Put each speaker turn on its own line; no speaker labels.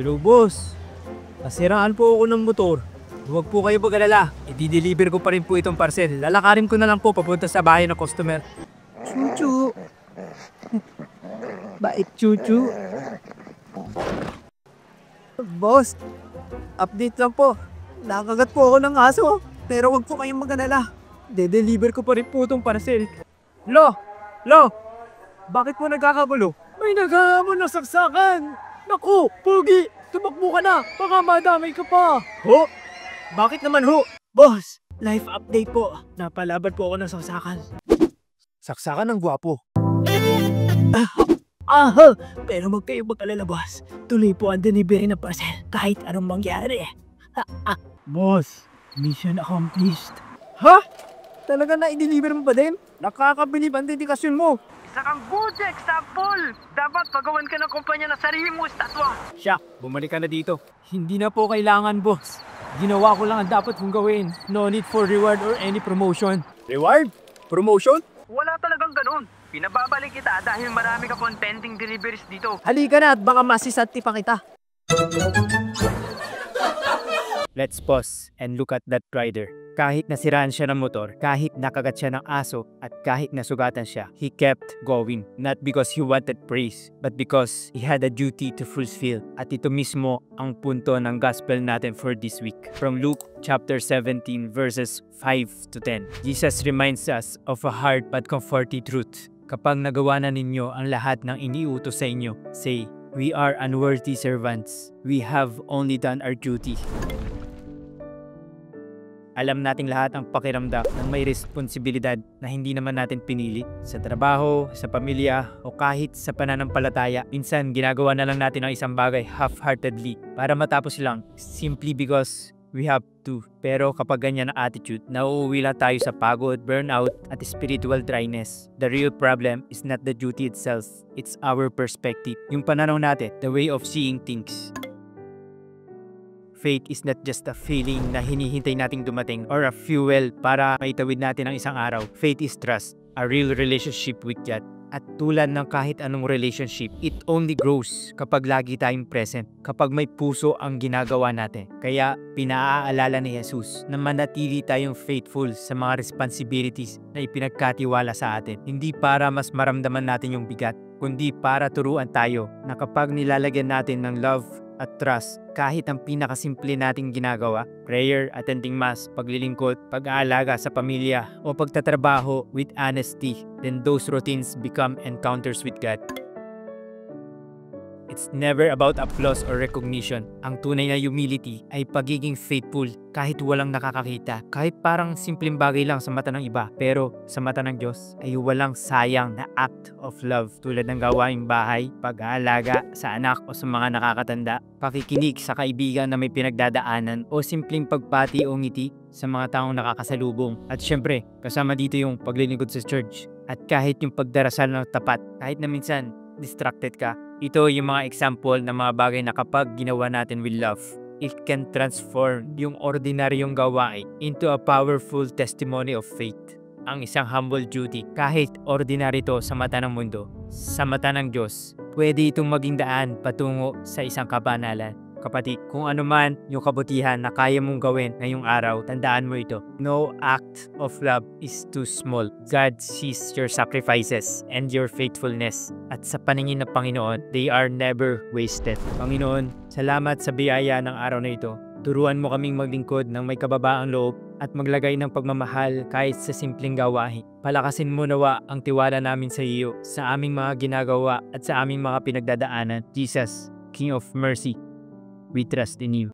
Hello, boss. Nasiraan po ako ng motor. Huwag po kayo mag-alala. I-deliver ko pa rin po itong parcel. Lalakarin ko na lang po papunta sa bahay ng customer. Chuchu. Bait, Chuchu. Boss, update lang po. Nakagat po ako ng aso. Pero huwag po kayong mag-alala. De-deliver ko pa rin po itong parcel. Lo! Bakit po nagkakagulo? May naghahamon ng saksakan! Naku! Pugi! Tumakbo ka na! Baka madamay ka pa! Ho? Bakit naman ho? Boss! Life update po. Napalaban po ako ng saksakan. Saksakan ng gwapo. Pero huwag kayong mag-alala, boss. Tuloy po ang delivery ng parcel kahit anong mangyari. Boss, mission accomplished. Ha? Talaga na i-deliver mo ba din? Nakakabilib ang dedikasyon mo. Isa kang good example. Dapat pagawan ka ng kumpanya na sarili mo estatwa. Siya, bumalik ka na dito. Hindi na po kailangan, boss. Ginawa ko lang ang dapat kong gawin. No need for reward or any promotion. Reward? Promotion? Wala talagang ganun. Pinababalik kita dahil marami ka pong pending deliveries dito. Halika na at baka masisanti pa kita. Let's pause and look at that rider. Kahit nasiraan siya ng motor, kahit nakagat siya ng aso, at kahit nasugatan siya, he kept going. Not because he wanted praise, but because he had a duty to fulfill. At ito mismo ang punto ng gospel natin for this week. From Luke chapter 17 verses 5 to 10. Jesus reminds us of a hard but comforting truth. Kapag nagawa na ninyo ang lahat ng iniutos sa inyo, say, "We are unworthy servants. We have only done our duty." Alam nating lahat ang pakiramdam ng may responsibilidad na hindi naman natin pinili. Sa trabaho, sa pamilya, o kahit sa pananampalataya, minsan ginagawa na lang natin ang isang bagay half-heartedly para matapos lang, simply because we have to. Pero kapag ganyan ang attitude, nauuwi lang tayo sa pagod, burnout, at spiritual dryness. The real problem is not the duty itself, it's our perspective. Yung pananaw natin, the way of seeing things. Faith is not just a feeling na hinihintay nating dumating or a fuel para maitawid natin ang isang araw. Faith is trust, a real relationship with God. At tulad ng kahit anong relationship, it only grows kapag lagi tayong present, kapag may puso ang ginagawa natin. Kaya pinaaalala ni Jesus na manatili tayong faithful sa mga responsibilities na ipinagkatiwala sa atin. Hindi para mas maramdaman natin yung bigat, kundi para turuan tayo na kapag nilalagyan natin ng love at trust, kahit ang pinakasimple nating ginagawa, prayer, attending mass, paglilingkod, pag-aalaga sa pamilya, o pagtatrabaho with honesty, then those routines become encounters with God. It's never about applause or recognition. Ang tunay na humility ay pagiging faithful kahit walang nakakakita. Kahit parang simpleng bagay lang sa mata ng iba, pero sa mata ng Diyos ay walang sayang na act of love tulad ng gawaing bahay, pag-aalaga sa anak o sa mga nakakatanda, pakikinig sa kaibigan na may pinagdadaanan, o simpleng pagpati o ngiti sa mga taong nakakasalubong. At syempre, kasama dito yung paglilingkod sa church. At kahit yung pagdarasal ng tapat, kahit na minsan distracted ka. Ito yung mga example ng mga bagay na kapag ginawa natin with love, it can transform yung ordinaryong gawain into a powerful testimony of faith. Ang isang humble duty, kahit ordinary to sa mata ng mundo, sa mata ng Diyos, pwede itong maging daan patungo sa isang kabanalan. Kapatid, kung ano man yung kabutihan na kaya mong gawin ngayong araw, tandaan mo ito. No act of love is too small. God sees your sacrifices and your faithfulness. At sa paningin ng Panginoon, they are never wasted. Panginoon, salamat sa biyaya ng araw na ito. Turuan mo kaming maglingkod ng may kababaang loob at maglagay ng pagmamahal kahit sa simpleng gawain. Palakasin mo nawa ang tiwala namin sa iyo, sa aming mga ginagawa at sa aming mga pinagdadaanan. Jesus, King of Mercy, we trust in you.